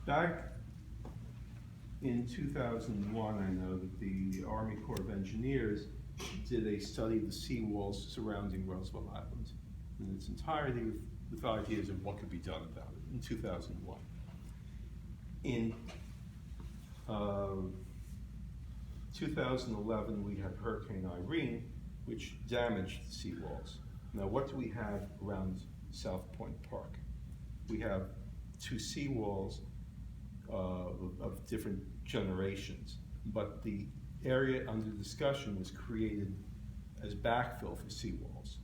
Back in 2001, I know that the Army Corps of Engineers did a study of the seawalls surrounding Roosevelt Island in its entirety with ideas of what could be done about it in 2001. In 2011, we had Hurricane Irene, which damaged the seawalls. Now, what do we have around Southpoint Park? We have two seawalls of different generations, but the area under discussion was created as backfill for seawalls.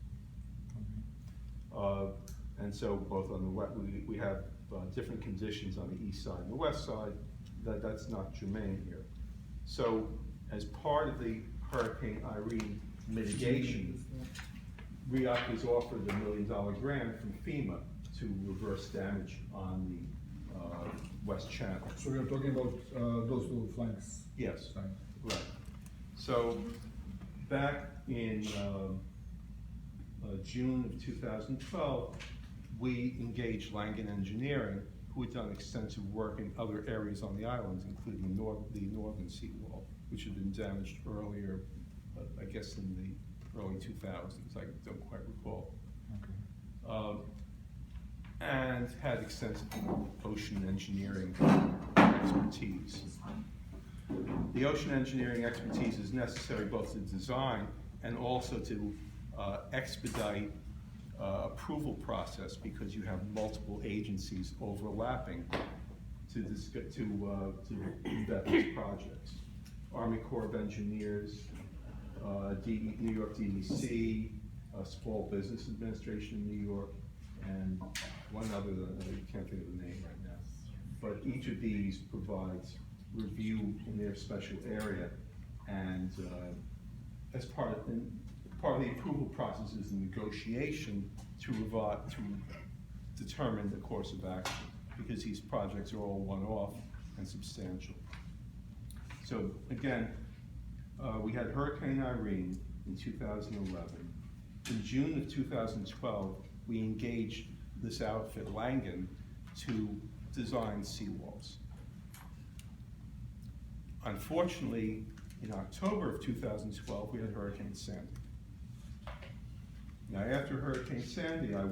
And so both on the west, we have different conditions on the east side and the west side. That's not germane here. So as part of the Hurricane Irene mitigation, RIRA was offered a $1 million grant from FEMA to reverse damage on the West Channel. So you're talking about those two flanks? Yes, right. So back in June of 2012, we engaged Langen Engineering, who had done extensive work in other areas on the islands, including the northern seawall, which had been damaged earlier, I guess in the early 2000s, I don't quite recall. Okay. And had extensive ocean engineering expertise. The ocean engineering expertise is necessary both to design and also to expedite approval process, because you have multiple agencies overlapping to vet these projects. Army Corps of Engineers, New York DEC, Small Business Administration in New York, and one other that I can't think of the name right now. But each of these provides review in their special area, and as part of the approval process is the negotiation to determine the course of action, because these projects are all one-off and substantial. So again, we had Hurricane Irene in 2011. In June of 2012, we engaged this outfit, Langen, to design seawalls. Unfortunately, in October of 2012, we had Hurricane Sandy. Now, after Hurricane Sandy, I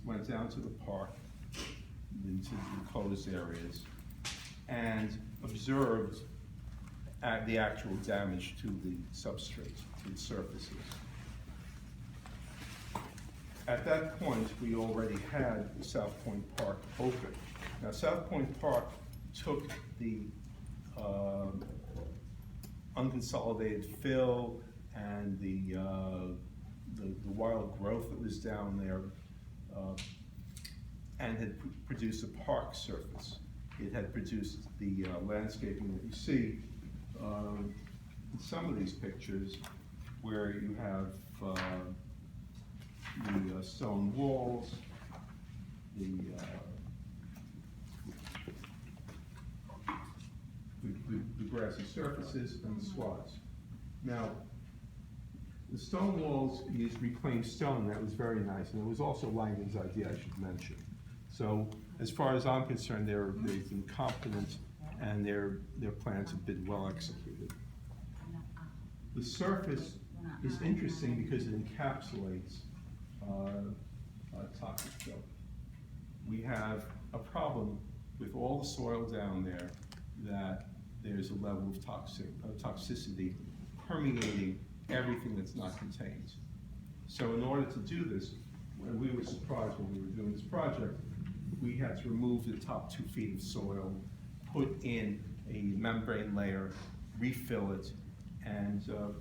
went down to the park, into the closed areas, and observed the actual damage to the substrate, to the surfaces. At that point, we already had Southpoint Park open. Now, Southpoint Park took the unconsolidated fill and the wild growth that was down there and had produced a park surface. It had produced the landscaping that you see in some of these pictures, where you have the stone walls, the grassy surfaces, and the swaths. Now, the stone walls used reclaimed stone. That was very nice, and it was also Langen's idea, I should mention. So, as far as I'm concerned, they've been competent, and their plans have been well executed. The surface is interesting because it encapsulates toxic fill. We have a problem with all the soil down there, that there's a level of toxicity permeating everything that's not contained. So in order to do this, when we were surprised when we were doing this project, we had to remove the top 2 feet of soil, put in a membrane layer, refill it, and to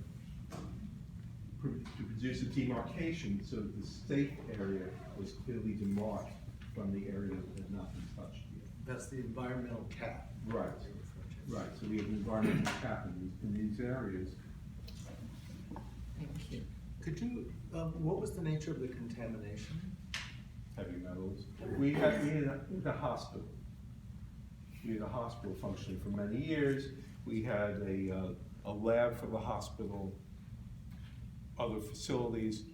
produce a demarcation so that the safe area was clearly demarked from the area that had not been touched yet. That's the environmental cap. Right. Right, so we have an environmental cap in these areas. Thank you. Could you, what was the nature of the contamination? Heavy metals. We had a hospital. We had a hospital functioning for many years. We had a lab for the hospital, other facilities.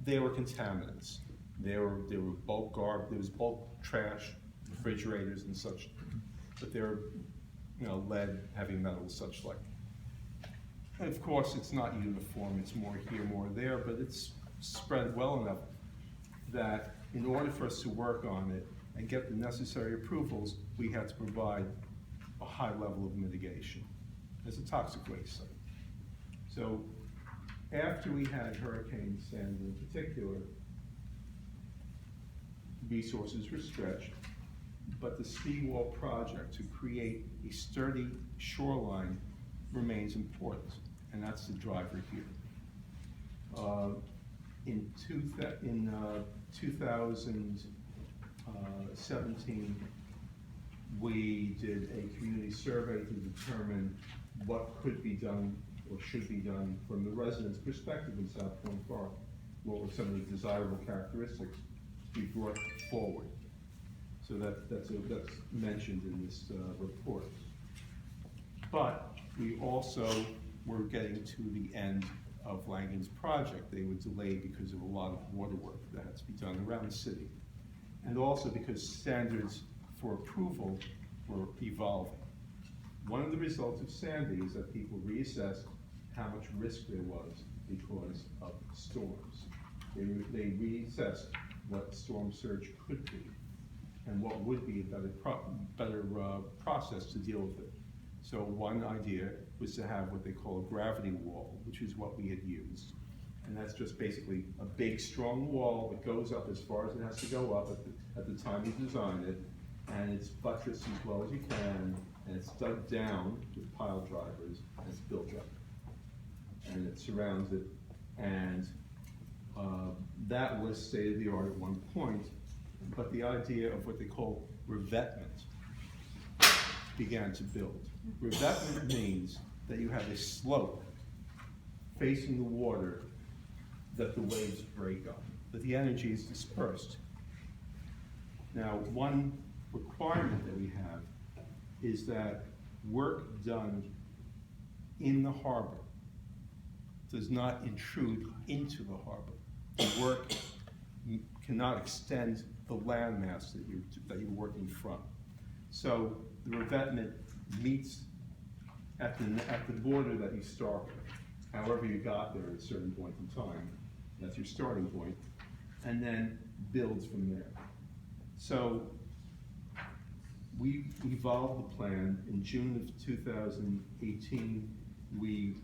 They were contaminants. There were bulk there was bulk trash, refrigerators and such, but there were, lead, heavy metals, such like. And of course, it's not uniform, it's more here, more there, but it's spread well enough that in order for us to work on it and get the necessary approvals, we had to provide a high level of mitigation as a toxic waste site. So after we had Hurricane Sandy in particular, resources were stretched, but the seawall project to create a sturdy shoreline remains important, and that's the driver here. In 2017, we did a community survey to determine what could be done or should be done from the residents' perspective in Southpoint Park. What were some of the desirable characteristics to be brought forward? So that's mentioned in this report. But we also were getting to the end of Langen's project. They were delayed because of a lot of water work that had to be done around the city. And also because standards for approval were evolving. One of the results of Sandy is that people reassessed how much risk there was because of storms. They reassessed what storm surge could be and what would be a better process to deal with it. So one idea was to have what they call a gravity wall, which is what we had used. And that's just basically a big, strong wall that goes up as far as it has to go up at the time you design it, and it's buttressed as well as you can, and it's dug down with pile drivers, and it's built up. And it surrounds it, and that was state of the art at one point, but the idea of what they call revetment began to build. Revetment means that you have a slope facing the water that the waves break up, that the energy is dispersed. Now, one requirement that we have is that work done in the harbor does not intrude into the harbor. The work cannot extend the landmass that you're working from. So the revetment meets at the border that you start with. However you got there at a certain point in time, that's your starting point, and then builds from there. So we evolved the plan. In June of 2018, we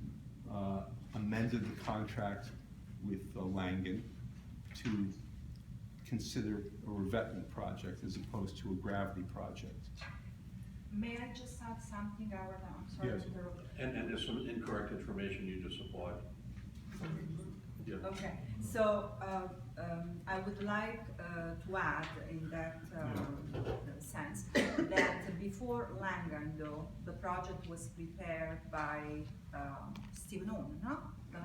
amended the contract with Langen to consider a revetment project as opposed to a gravity project. May I just add something, Howard? I'm sorry Yes. to interrupt. And there's some incorrect information you just supplied. Yeah. Okay, so I would like to add in that sense that before Langen, though, the project was prepared by Steve Noon, no?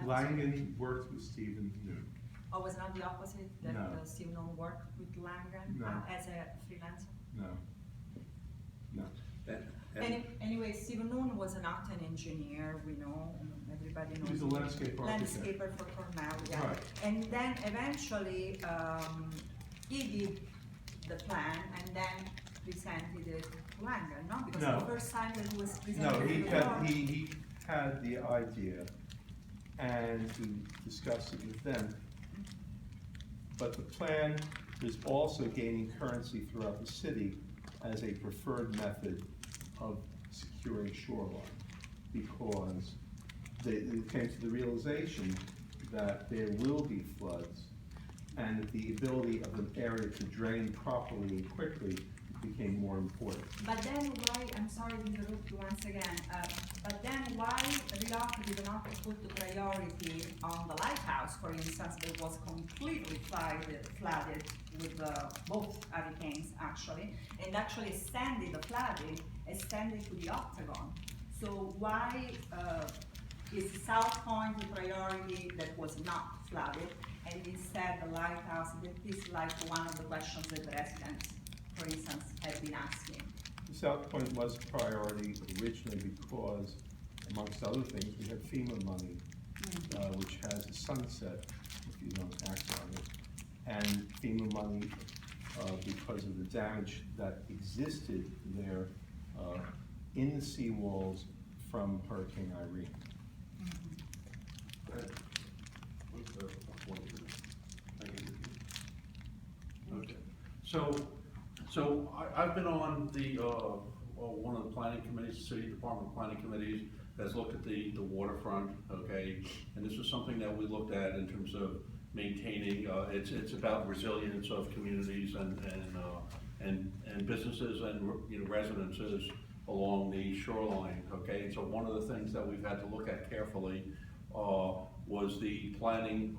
Langen worked with Stephen Noon. Or was not the opposite, that No. Steve Noon worked with Langen No. as a freelancer? No. Anyway, Steve Noon was not an engineer, we know, everybody knows. He was a landscape architect. Landscaper for Cornell, yeah. Right. And then eventually, he did the plan and then presented it to Langen, no? Because No. the first time that it was No, presented he to the had, board. he had the idea and to discuss it with them. But the plan is also gaining currency throughout the city as a preferred method of securing shoreline, because they came to the realization that there will be floods, and that the ability of an area to drain properly and quickly became more important. But then why, I'm sorry to interrupt you once again, but then why RIRA did not put the priority on the lighthouse, for instance, that was completely flooded with both hurricanes actually, and actually extended the flooding, extended to the Octagon. So why is Southpoint the priority that was not flooded, and instead the lighthouse, that is like one of the questions that the residents, for instance, have been asking. Southpoint was a priority originally because, amongst other things, we had FEMA money, which has a sunset if you don't act on it. and FEMA money, because of the damage that existed there, in the seawalls from Hurricane Irene. What's the point here? Thank you. Okay, so I've been on the, one of the planning committees, the city department planning committees, that's looked at the waterfront, okay? And this was something that we looked at in terms of maintaining, it's about resilience of communities and businesses and, you know, residences along the shoreline, okay? And so one of the things that we've had to look at carefully was the planning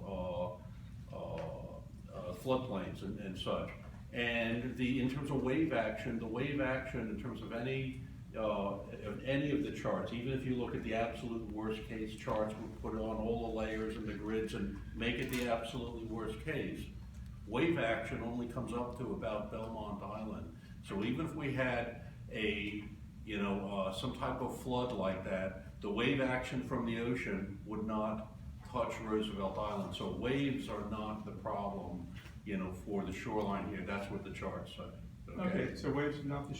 floodplains and such. And in terms of wave action, the wave action in terms of any of the charts, even if you look at the absolute worst case charts, we put on all the layers and the grids and make it the absolutely worst case, wave action only comes up to about Belmont Island. So even if we had some type of flood like that, the wave action from the ocean would not touch Roosevelt Island. So waves are not the problem, you know, for the shoreline here. That's what the charts say. Okay, so waves are not the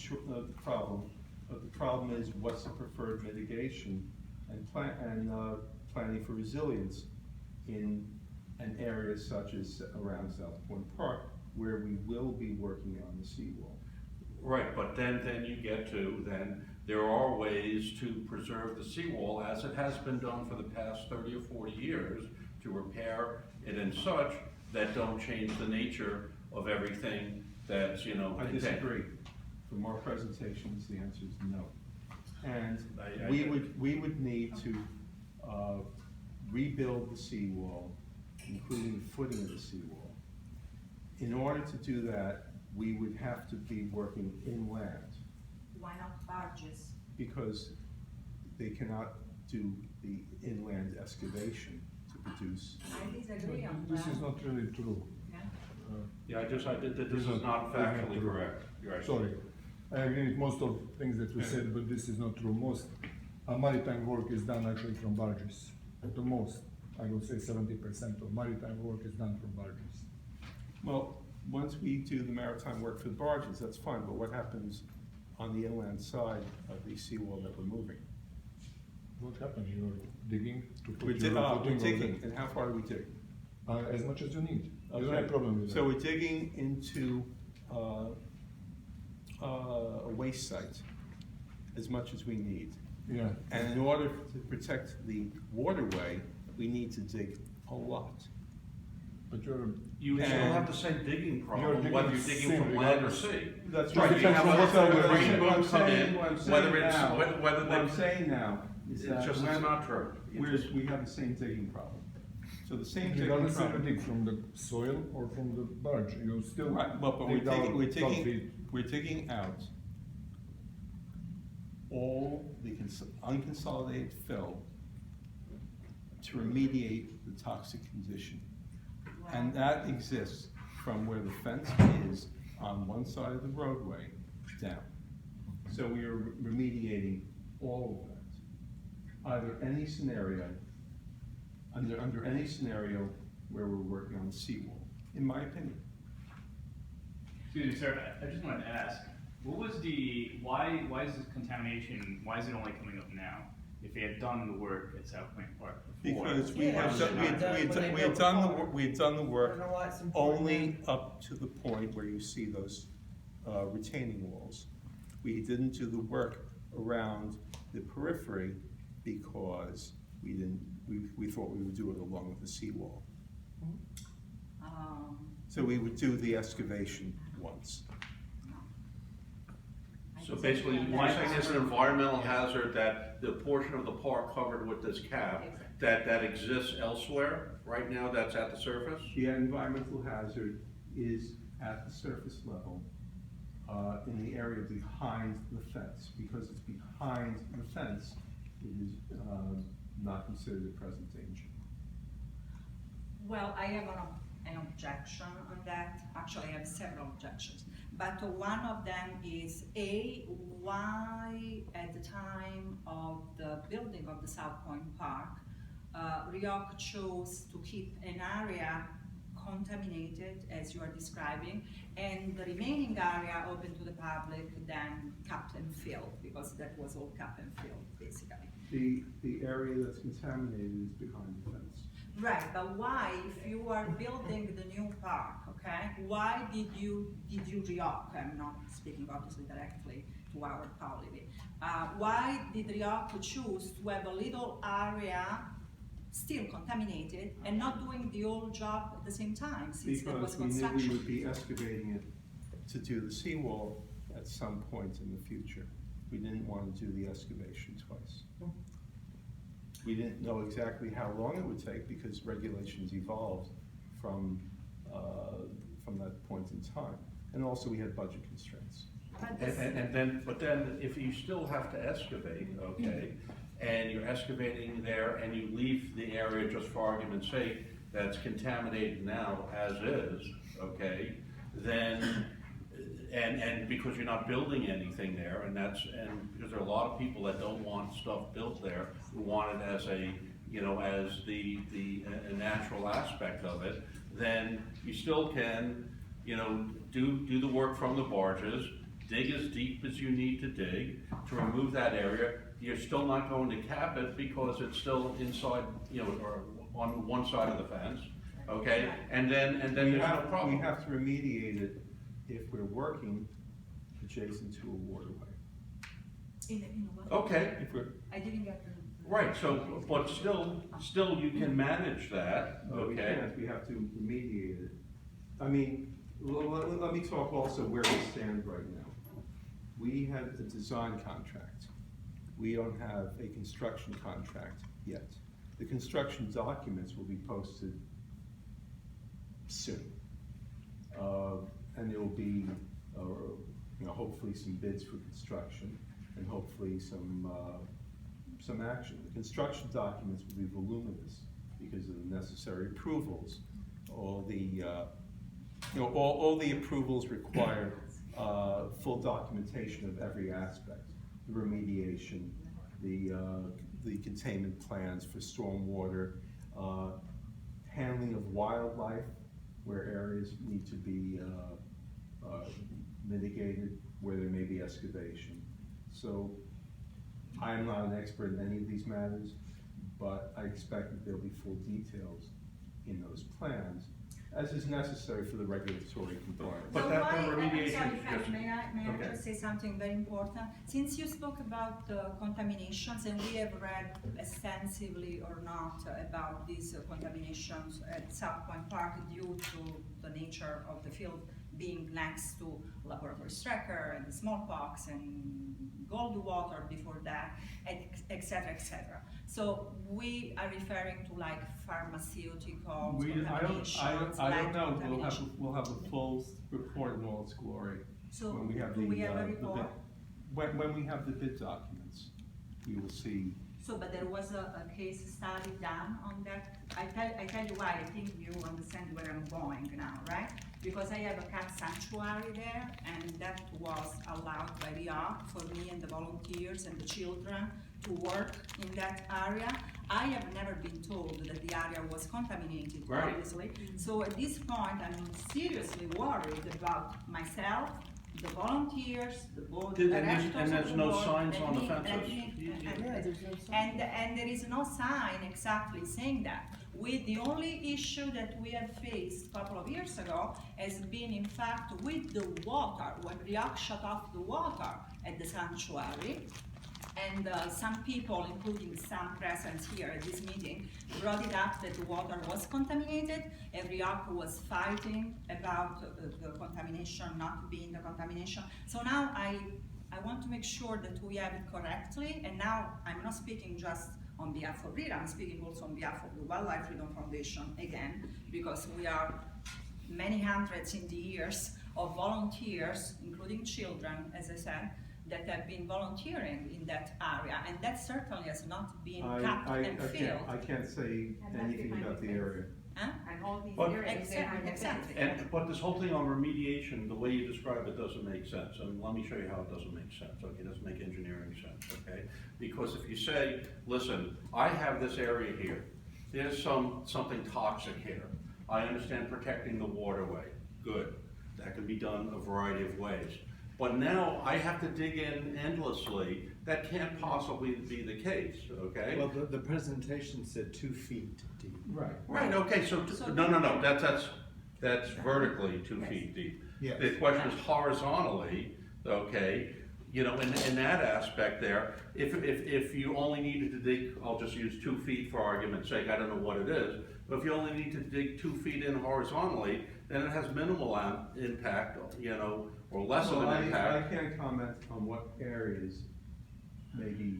problem, but the problem is what's the preferred mitigation and planning for resilience in an area such as around Southpoint Park, where we will be working on the seawall. Right, but then you get to, then there are ways to preserve the seawall as it has been done for the past 30 or 40 years to repair it and such that don't change the nature of everything that's, you know. I disagree. From our presentations, the answer is no. And we would need to rebuild the seawall, including the footing of the seawall. In order to do that, we would have to be working inland. Why not barges? Because they cannot do the inland excavation to produce. I disagree on This that. is not really true. Yeah, this is not factually correct. You're right. Sorry, I agree with most of things that you said, but this is not true. Most maritime work is done actually from barges. At the most, I would say 70% of maritime work is done from barges. Well, once we do the maritime work for the barges, that's fine, but what happens on the inland side of the seawall that we're moving? What happened? You're digging to put We're your footing on digging, and how far do we dig? as much as you need. I don't Okay. have a problem with that. So we're digging into a waste site as much as we need. Yeah. And in order to protect the waterway, we need to dig a lot. But you're. You would still have the same digging You're problem, digging whether you're the digging same from land or regardless. sea. That's Just right. depends on what side we're Rain digging. boom come in, What I'm saying whether it's, now- whether What I'm they, saying now is that it's not true. we have the same digging problem. So the same digging Regardless if you problem. dig from the soil or from the barge, you still Right, but dig out 12 feet. we're digging out all the unconsolidated fill to remediate the toxic condition. And that exists from where the fence is on one side of the roadway down. So we are remediating all of that. Either any scenario, under any scenario where we're working on the seawall, in my opinion. Excuse me, sir, I just wanted to ask, what was why is this contamination, why is it only coming up now? If they had done the work at Southpoint Park before? Because we Yeah, had that done, should be done when they we had built done the the, park. we had done the I don't work know why it's important. only up to the point where you see those retaining walls. We didn't do the work around the periphery because we thought we would do it along with the seawall. So we would do the excavation once. So basically, you're saying there's an environmental hazard that the portion of the park covered with this cap, that exists elsewhere, right now, that's at the surface? The environmental hazard is at the surface level, in the area behind the fence. Because it's behind the fence, it is not considered a present danger. Well, I have an objection on that. Actually, I have several objections. But one of them is, why at the time of the building of the Southpoint Park, RIRA chose to keep an area contaminated, as you are describing, and the remaining area open to the public, then capped and filled, because that was all capped and filled, basically. The area that's contaminated is behind the fence. Right, but why, if you are building the new park, okay, why did you RIOC, I'm not speaking obviously directly to our colleague, why did RIOC choose to have a little area still contaminated and not doing the whole job at the same time, since there was Because we knew we construction? would be excavating it to do the seawall at some point in the future. We didn't want to do the excavation twice. We didn't know exactly how long it would take because regulations evolved from that point in time. And also we had budget constraints. But this- But then, if you still have to excavate, okay, and you're excavating there and you leave the area, just for argument's sake, that's contaminated now as is, okay, then, and because you're not building anything there, and because there are a lot of people that don't want stuff built there, who want it as a, as a natural aspect of it, then you still can, do the work from the barges, dig as deep as you need to dig to remove that area. You're still not going to cap it because it's still inside, or on one side of the fence, okay? And then there's no problem. We have to remediate it if we're working adjacent to a waterway. in what? Okay, If we're, I didn't get the. right, so, but still you can manage that, no, we okay? can't, we have to remediate it. I mean, let me talk also where we stand right now. We had a design contract. We don't have a construction contract yet. The construction documents will be posted soon. And there will be, hopefully some bids for construction and hopefully some action. The construction documents will be voluminous because of the necessary approvals. All the, all the approvals require full documentation of every aspect. The remediation, the containment plans for stormwater, handling of wildlife where areas need to be mitigated, where there may be excavation. So I am not an expert in any of these matters, but I expect that there'll be full details in those plans, as is necessary for the regulatory compliance. But So that why, remediation I'm sorry, is Frank, just- may I okay. just say something very important? Since you spoke about contaminations, and we have read extensively or not about these contaminations at Southpoint Park due to the nature of the field being next to laboratory Strecker and smallpox and Goldwater before that, et cetera, et cetera. So we are referring to like pharmaceutical contaminations, I don't lead know, contamination. we'll have the full report in all its glory. So when we have do the, we have a the report? bid- When we have the bid documents, we will see. So, but there was a case study done on that. I tell you why, I think you understand where I'm going now, right? Because I have a cat sanctuary there, and that was allowed by RIA for me and the volunteers and the children to work in that area. I have never been told that the area was contaminated, Right. obviously. So at this point, I'm seriously worried about myself, the volunteers, the board And directors there's of the no board, signs and on the me, fences. and there is no sign exactly saying that. The only issue that we have faced a couple of years ago has been, in fact, with the water, when RIAC shut off the water at the sanctuary. And some people, including some present here at this meeting, brought it up that the water was contaminated, and RIAC was fighting about the contamination not being the contamination. So now I want to make sure that we have it correctly, and now I'm not speaking just on behalf of RIRA, I'm speaking also on behalf of the Wildlife Freedom Foundation again, because we are many hundreds in the years of volunteers, including children, as I said, that have been volunteering in that area, and that certainly has not been capped and filled. I can't say And that's anything behind about the the fence. area. Huh? And all these But- areas behind the fence. Exactly. But this whole thing on remediation, the way you describe it doesn't make sense, and let me show you how it doesn't make sense, okay, it doesn't make engineering sense, okay? Because if you say, listen, I have this area here, there's something toxic here, I understand protecting the waterway, good. That can be done a variety of ways. But now I have to dig in endlessly, that can't possibly be the case, okay? Well, the presentation said 2 feet deep. Right. Right, okay, so, no, that's vertically 2 feet deep. Yes. The question is horizontally, okay, you know, in that aspect there, if you only needed to dig, I'll just use 2 feet for argument's sake, I don't know what it is, but if you only need to dig 2 feet in horizontally, then it has minimal impact, you know, or less of Well, an impact. I can't comment on what areas may be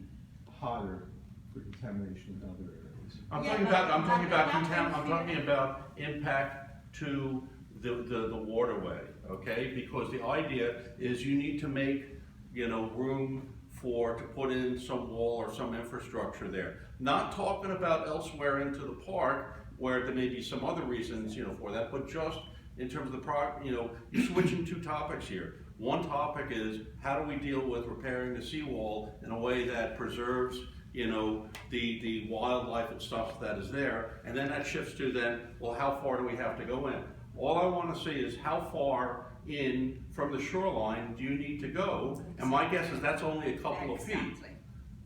hotter for contamination than other areas. I'm Yeah, talking but- about, but I'm talking about impact to the waterway, okay? Because the idea is you need to make, you know, room to put in some wall or some infrastructure there. Not talking about elsewhere into the park, where there may be some other reasons, you know, for that, but just in terms of you know, you're switching 2 topics here. One topic is, how do we deal with repairing the seawall in a way that preserves, you know, the wildlife and stuff that is there, and then that shifts to then, well, how far do we have to go in? All I want to see is how far in from the shoreline do you need to go? And my guess is that's only a couple of feet. Exactly.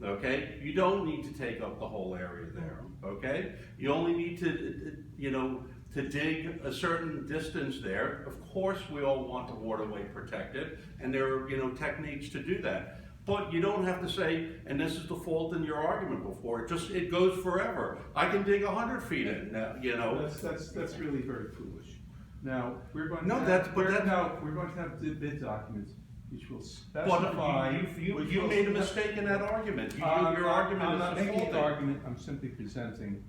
Okay, you don't need to take up the whole area there, okay? You only need to, you know, to dig a certain distance there. Of course, we all want the waterway protected, and there are, you know, techniques to do that. But you don't have to say, and this is the fault in your argument before, it goes forever. I can dig 100 feet in, you know? That's really very foolish. Now, we're going to No, have, that's- but we're, that's- no, we're going to have the bid documents, which will But specify. you made a mistake in that argument. Your argument I'm not is making an faulty. argument, I'm simply presenting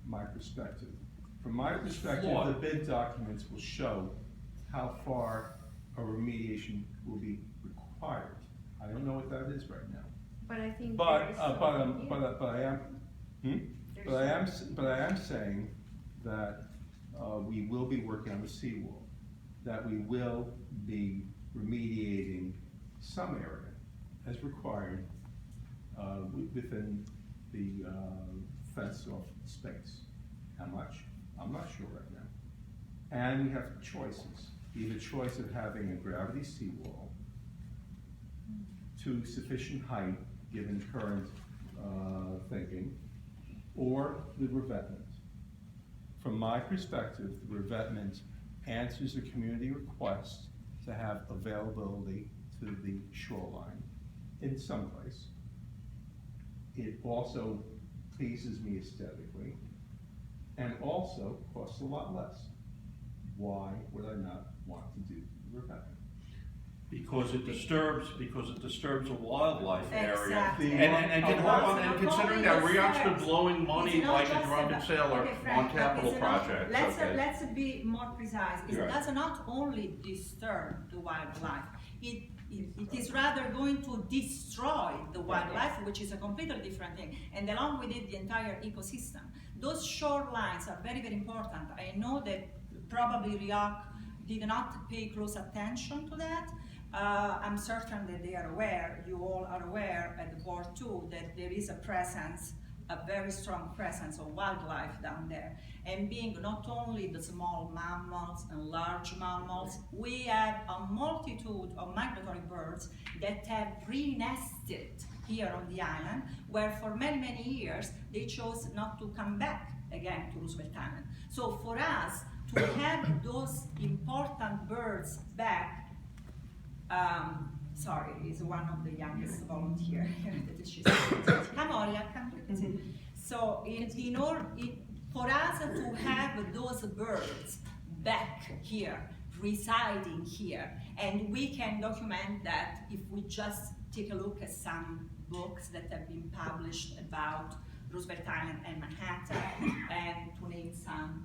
my perspective. From my perspective, Flawed. the bid documents will show how far a remediation will be required. I don't know what that is right now. But I think But, there is but something here. I am saying that, we will be working on the seawall, that we will be remediating some area as required, within the, fence-off space. How much? I'm not sure right now. And we have choices, either choice of having a gravity seawall to sufficient height, given current thinking, or the revetment. From my perspective, the revetment answers the community request to have availability to the shoreline in some place. It also pleases me aesthetically, and also costs a lot less. Why would I not want to do the revetment? Because it disturbs a wildlife area. Exactly. And Not considering only that RIRA's been disturbs, blowing money it's not like a just drunken about- sailor okay, Frank, on but capital it's not- projects, Let's, okay? let's be more precise. It Right. does not only disturb the wildlife, it is rather going to destroy the wildlife, which is a completely different thing, and along with it, the entire ecosystem. Those shorelines are very, very important. I know that probably RIAC did not pay close attention to that. I'm certain that they are aware, you all are aware at the board too, that there is a presence, a very strong presence of wildlife down there. And being not only the small mammals and large mammals, we have a multitude of migratory birds that have re-nested here on the island, where for many, many years, they chose not to come back again to Roosevelt Island. So for us to have those important birds back, sorry, is one of the youngest volunteer. Come on, yeah, come. So for us to have those birds back here, residing here, and we can document that if we just take a look at some books that have been published about Roosevelt Island and Manhattan, and to name some,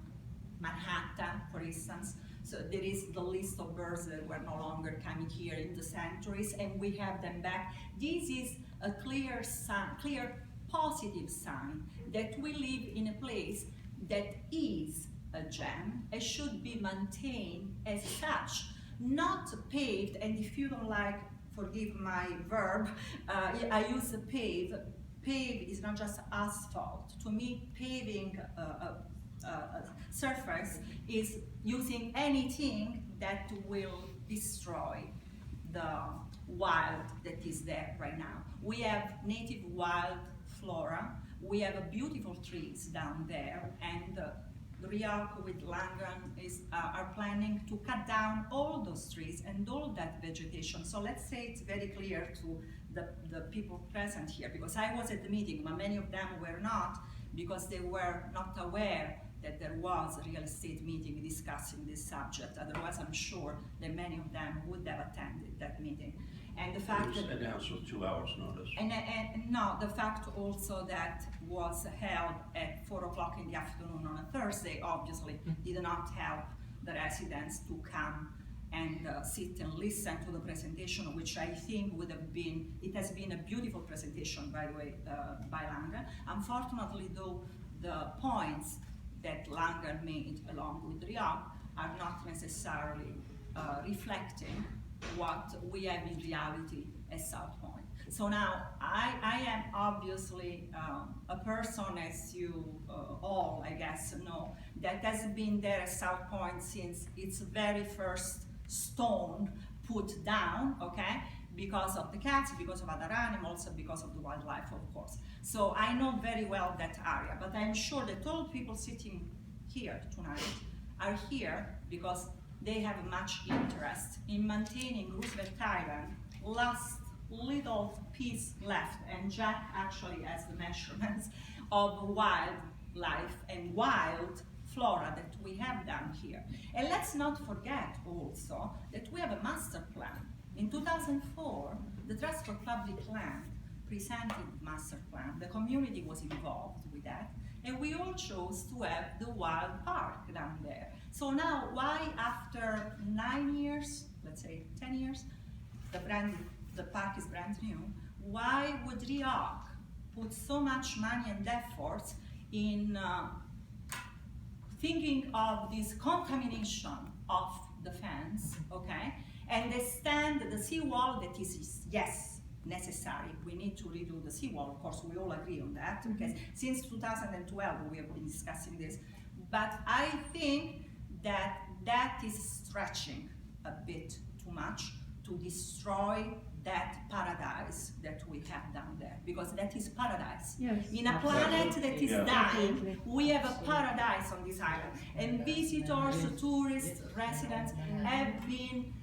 Manhattan, for instance. So there is the list of birds that were no longer coming here in the centuries, and we have them back. This is a clear sign, clear positive sign that we live in a place that is a gem and should be maintained as such, not paved. And if you don't like, forgive my verb, I use the pave. Pave is not just asphalt. To me, paving surface is using anything that will destroy the wild that is there right now. We have native wild flora, we have beautiful trees down there, and RIRA with Langen are planning to cut down all those trees and all that vegetation. So let's say it's very clear to the people present here, because I was at the meeting, but many of them were not, because they were not aware that there was a real estate meeting discussing this subject. Otherwise, I'm sure that many of them would have attended that meeting. And the fact It was that announced with 2 hours notice. and no, the fact also that was held at 4 o'clock in the afternoon on a Thursday obviously did not help the residents to come and sit and listen to the presentation, which I think would have been, it has been a beautiful presentation, by the way, by Langen. Unfortunately, though, the points that Langen made along with RIA are not necessarily reflecting what we have in reality at Southpoint. So now, I am obviously a person, as you all, I guess, know, that has been there at Southpoint since its very first stone put down, okay? Because of the cats, because of other animals, and because of the wildlife, of course. So I know very well that area, but I'm sure that all people sitting here tonight are here because they have much interest in maintaining Roosevelt Island, last little piece left, and Jack actually has the measurements of wildlife and wild flora that we have down here. And let's not forget also that we have a master plan. In 2004, the Trust for Public Land presented the master plan. The community was involved with that, and we all chose to have the wild park down there. So now, why after 9 years, let's say 10 years, the park is brand new, why would RIA put so much money and efforts in thinking of this contamination of the fence, okay? And extend the seawall that is, yes, necessary. We need to redo the seawall, of course, we all agree on that, because since 2012 we have been discussing this. But I think that that is stretching a bit too much to destroy that paradise that we have down there, because that is paradise. Yes. In a planet that is Yeah. dying, we have a paradise on this island. And visitors, tourists, residents have been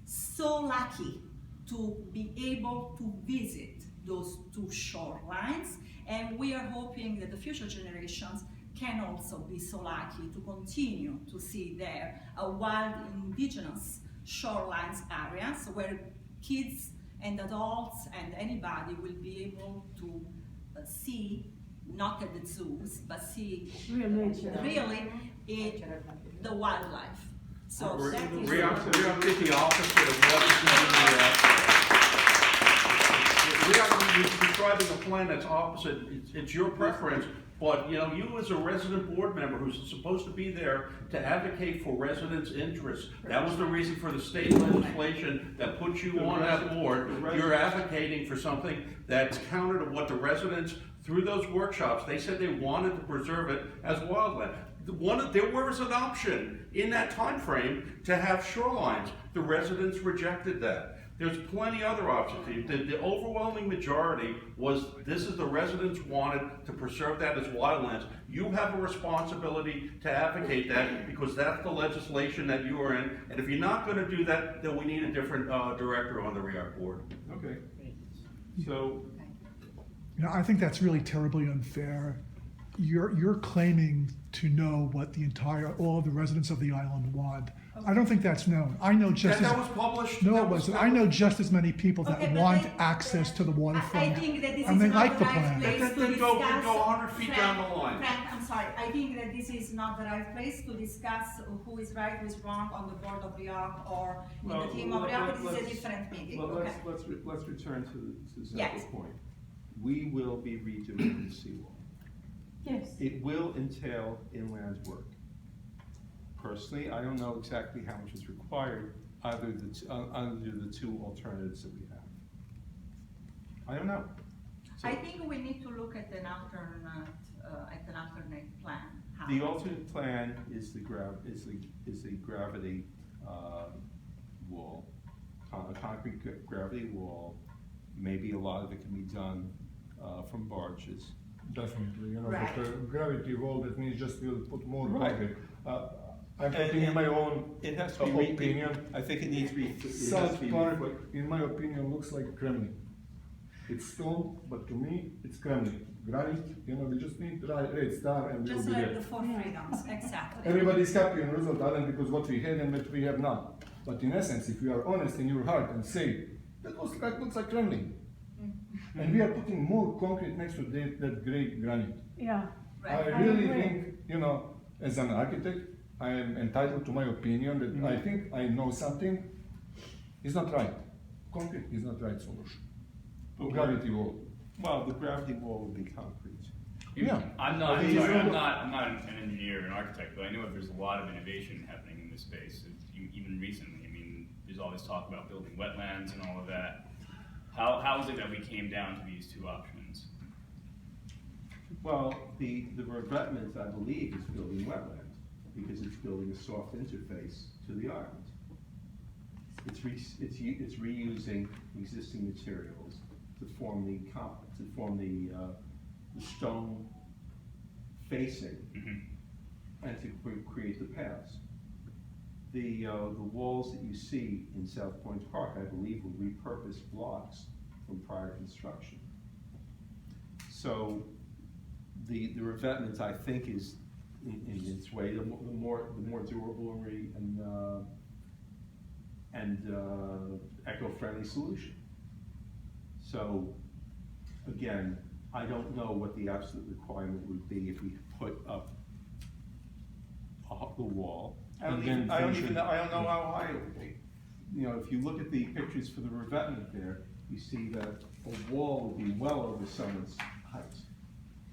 so lucky to be able to visit those 2 shorelines, and we are hoping that the future generations can also be so lucky to continue to see there a wild indigenous shorelines areas where kids and adults and anybody will be able to see, not at the zoos, but see Real nature. really the wildlife. So that is. We are taking the opposite of what you're describing a plan that's opposite. It's your preference, but you know, you as a resident board member who's supposed to be there to advocate for residents' interests. That was the reason for the state legislation that put you on that board. You're advocating for something that's counter to what the residents, through those workshops, they said they wanted to preserve it as wildland. There was an option in that time frame to have shorelines. The residents rejected that. There's plenty other options. The overwhelming majority was, this is the residents wanted to preserve that as wildlands. You have a responsibility to advocate that because that's the legislation that you are in. And if you're not going to do that, then we need a different director on the RIRA board. Okay. So, You know, I think that's really terribly unfair. You're claiming to know what all of the residents of the island want. I don't think that's known. I know just That was published. no, that it was- wasn't. I know just as many people that Okay, but want they- access to the I waterfront, think that this and they is like not the the right plan. place to Then go discuss. 100 feet down the line. Frank, I'm sorry, I think that this is not the right place to discuss who is right, who is wrong on the board of RIA or in the team of RIA. This is a let's- different meeting, well, okay? let's return to the Yes. central point. We will be redoing the seawall. Yes. It will entail inland work. Personally, I don't know exactly how much is required under the 2 alternatives that we have. I don't know. So- I think we need to look at an alternate plan, The alternate plan is the gravity, wall, a concrete gravity wall. Maybe a lot of it can be done, from barges. Definitely, you know, Right. but gravity wall, that means just we'll put more Right. concrete. I'm putting in my own It has to be opinion. I think it needs to be, it has to South be Park, reflected. in my opinion, looks like Kremlin. It's stone, but to me, it's Kremlin. Granite, you know, we just need the red star and we'll Just be like there. the four freedoms, exactly. Everybody's happy in Roosevelt Island because what we had and what we have now. But in essence, if you are honest in your heart and say, that looks like Kremlin. And we are putting more concrete next to that great granite. Yeah. I Right. really agree. think, you know, as an architect, I am entitled to my opinion that I think I know something is not right. Concrete is not right solution. Gravity wall. Well, the gravity wall would be concrete. Yeah. I'm not, Okay, sorry, so- I'm not an engineer or an architect, but I know that there's a lot of innovation happening in this space, even recently. I mean, there's all this talk about building wetlands and all of that. How is it that we came down to these two options? Well, the revetment, I believe, is building wetland, because it's building a soft interface to the island. It's reusing existing materials to form the stone facing and to create the paths. The walls that you see in Southpoint Park, I believe, were repurposed blocks from prior construction. So the revetment, I think, is in its way the more durable and eco-friendly solution. So again, I don't know what the absolute requirement would be if we put up the wall. I don't know how high it would be. You know, if you look at the pictures for the revetment there, you see that a wall would be well over someone's height.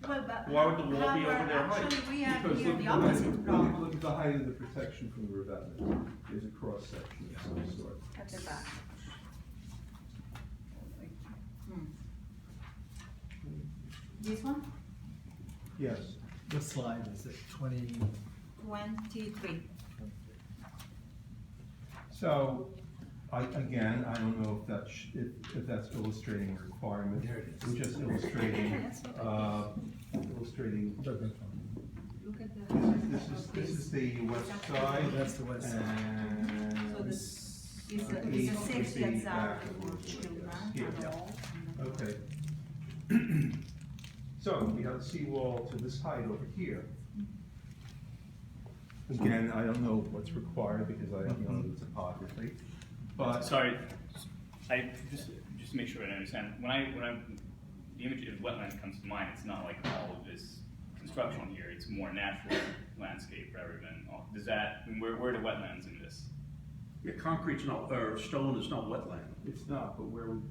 Well, but Why would the wall be however, over their height? actually, we have Because here look the at the height- opposite problem. look at the height of the protection from the revetment. There's a cross section of some sort. At the back. This one? Yes. What slide is it, 20? 23. So, I don't know if that's, if that's illustrating a requirement. There it is. We're just illustrating, That's what illustrating, That's fine. Look at the. this is the west side. That's the west side. And. So this is the a east would safety be hazard back for towards children here. and all. Okay. So we have a seawall to this height over here. Again, I don't know what's required because I don't know the topography, but. Sorry, just to make sure I understand, the image of wetland comes to mind, it's not like all of this construction here, it's more natural landscape rather than all, where do wetlands in this? Yeah, concrete's not, or stone is not wetland. It's not, but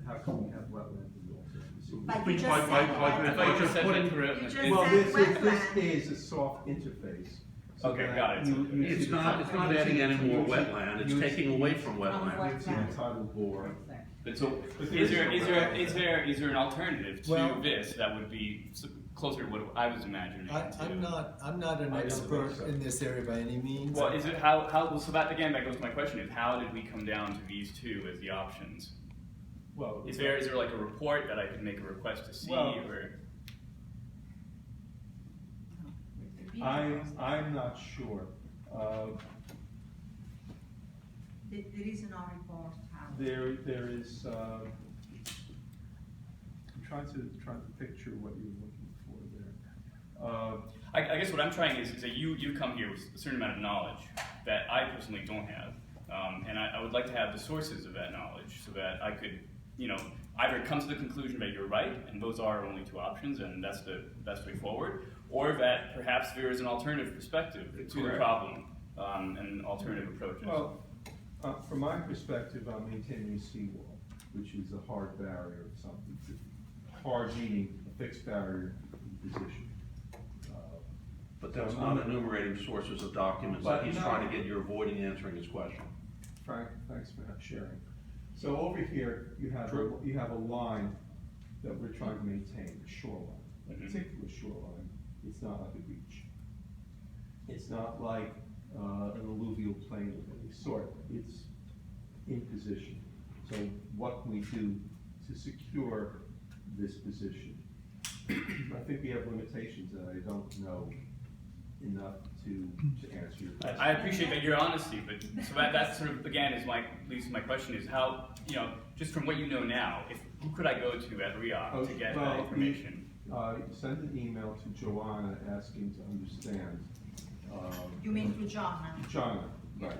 how can we have wetlands in the alternative? But you just By- said by- wetland. I thought you just said put it- that You just Well, said this wetland. is a soft interface. so Okay, that got it. you see It's the not tidal- adding any more you see- wetland, it's you taking see- away from From wetland. You see the tidal bore. But so, But is there there an alternative to Well- this that would be closer to what I was imagining? I'm not an I don't expert think so. in this area by any means. Well, is it how, so that again, that goes to my question, is how did we come down to these two as the options? Well. Is there like a report that I could make a request to see, Well- or? I'm not sure. There is no report, how. There is, I'm trying to picture what you're looking for there. I guess what I'm trying is that you come here with a certain amount of knowledge that I personally don't have. And I would like to have the sources of that knowledge so that I could, either come to the conclusion that you're right, and those are our only two options, and that's the best way forward, or that perhaps there is an alternative perspective to the Correct. problem, and alternative approaches. Well, from my perspective, I'm maintaining a seawall, which is a hard barrier of something. Hard meaning a fixed barrier in position. But that's not enumerating sources of documents But that he's no. trying to get, you're avoiding answering his question. Frank, thanks for sharing. So over here, you have a line that we're trying to maintain, a shoreline. A Mhm. particular shoreline, it's not like a beach. It's not like an alluvial plain of any sort. It's in position. So what can we do to secure this position? I think we have limitations that I don't know enough to answer your question. I appreciate that your honesty, but so that sort of again leads to my question is how, you know, just from what you know now, who could I go to at RIRA to get that information? Send an email to Joanna asking to understand. You mean to Jonna? Jonna, right.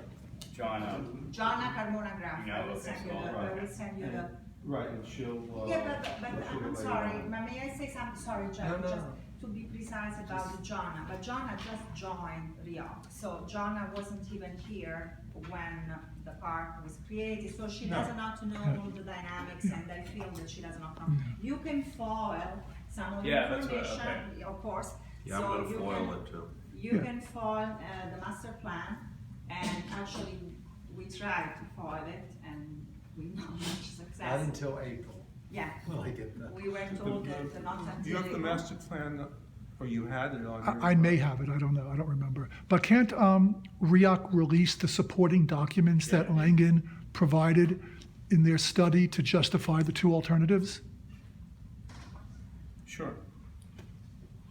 Jonna Carmona Graf. No, I will okay, send you so- the, I will send you the. Right, and she'll. Yeah, but she'll I'm lay sorry, on. may I say something, sorry, Jack, No, no, just no. to be precise about Jonna, but Jonna just joined RIOC, so Jonna wasn't even here when the park was created, so she No. does not know all the dynamics, and I feel that she does not know. You can foil some of the Yeah, that's what- information, of course, Yeah, I'm so gonna you foil can, it too. you Yeah. can foil the master plan, and actually, we tried to foil it, and we not much success. Not until April. Yeah, Will I get that? we were told that not until. Do you have the April. master plan, or you had it on your? I may have it, I don't know, I don't remember. But can't RIAC release the supporting documents that Langen provided in their study to justify the two alternatives? Sure.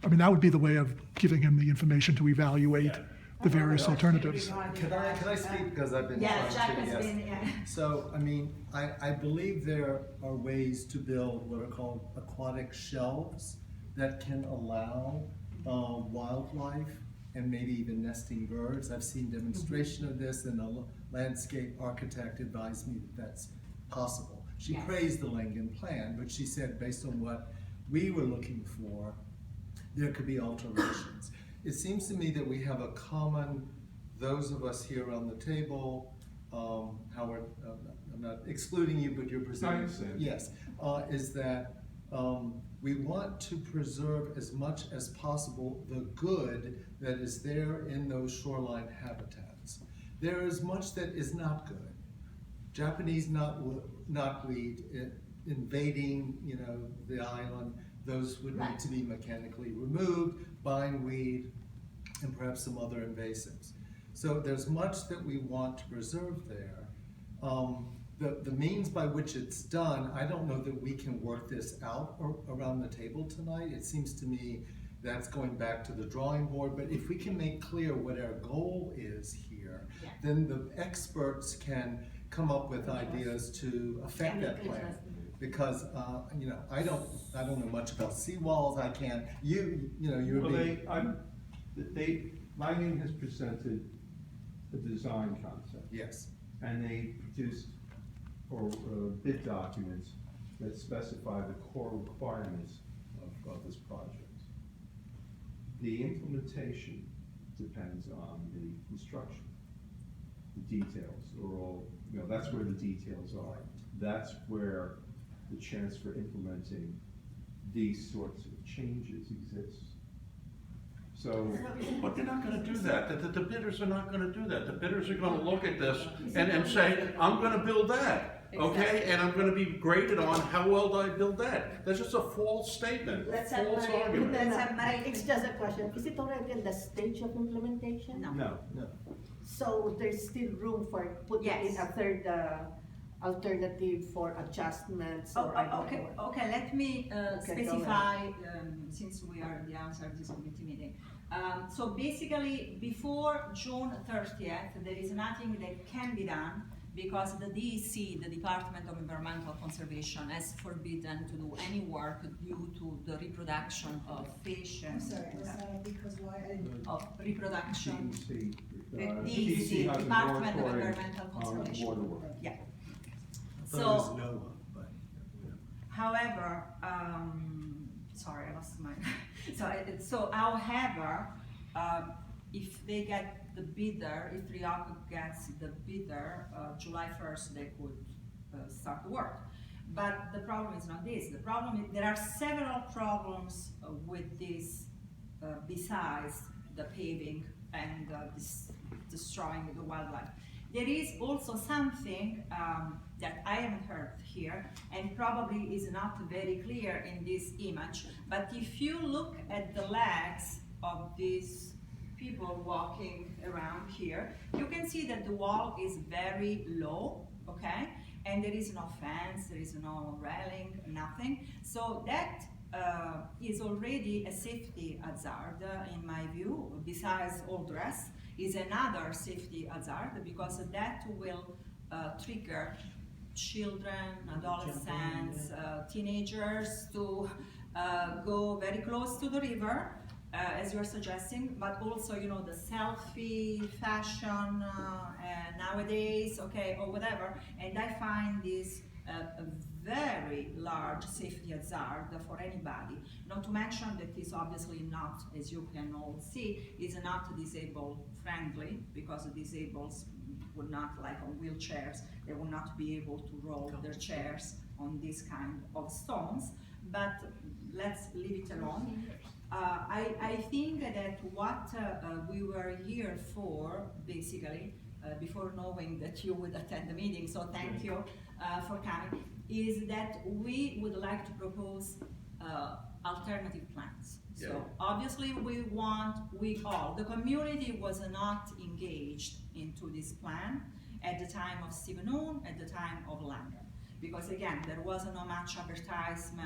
I mean, that would be the way of giving him the information to evaluate Yeah. the various alternatives. Can I speak, because I've been Yeah, trying Jack to, has yes. been, yeah. So, I mean, I believe there are ways to build what are called aquatic shelves that can allow wildlife and maybe even nesting birds. I've seen demonstration of this, and a landscape architect advised me that that's possible. She Yes. praised the Langen plan, but she said based on what we were looking for, there could be alterations. It seems to me that we have a common, those of us here around the table, Howard, I'm not excluding you, but you're presenting. understand. Yes, is that we want to preserve as much as possible the good that is there in those shoreline habitats. There is much that is not good. Japanese knotweed invading, the island, those would need to be mechanically removed, bindweed, and perhaps some other invasives. So there's much that we want to preserve there. The means by which it's done, I don't know that we can work this out around the table tonight. It seems to me that's going back to the drawing board, but if we can make clear what our goal is here, Yeah. then the experts can come up with ideas to affect that plan. Because, I don't know much about seawalls, I can't, you're Well, being. Langen has presented a design concept, Yes, and they produced, or bid documents that specify the core requirements of this project. The implementation depends on the construction. The details are all, that's where the details are. That's where the chance for implementing these sorts of changes exists. So, But they're not gonna do that, the bidders are not gonna do that. The bidders are gonna look at this and say, I'm gonna build that, okay? And I'm gonna be graded on how well did I build that. That's just a false statement, Let's have false Maria- argument. Let's have Maria- It's just a question. Is it already in the stage of implementation? No. no. no. So there's still room for putting in Yes. a third alternative for adjustments Oh, or I don't okay, know. okay, let me go specify, since we are in the answer of this committee meeting. So basically, before June 30th, there is nothing that can be done because the DEC, the Department of Environmental Conservation, has forbidden to do any work due to the reproduction of fish and Because why? of reproduction. DEC, The DEC has a Department of moratorium Environmental on Conservation. water work. Yeah. I thought it was NOAA, but. However, sorry, I lost my. However, if they get the bidder, if RIOC gets the bidder, July 1st, they could start the work. But the problem is not this. The problem is there are several problems with this besides the paving and destroying the wildlife. There is also something that I haven't heard here and probably is not very clear in this image, but if you look at the legs of this people walking around here, you can see that the wall is very low, okay? And there is no fence, there is no railing, nothing. So that is already a safety hazard in my view, besides all the rest, is another safety hazard because that will trigger children, adolescents, teenagers to go very close to the river, as you're suggesting, but also, you know, the selfie fashion nowadays, okay, or whatever, and I find this a very large safety hazard for anybody. Not to mention that it's obviously not, as you can all see, is not disabled friendly, because the disabled would not, like on wheelchairs, they will not be able to roll their chairs on this kind of stones, but let's leave it alone. I think that what we were here for, basically, before knowing that you would attend the meeting, so thank you for coming, is that we would like to propose alternative plans. Yeah. So obviously the community was not engaged into this plan at the time of Stephen Owen, at the time of Langer. Because again, there wasn't much advertisement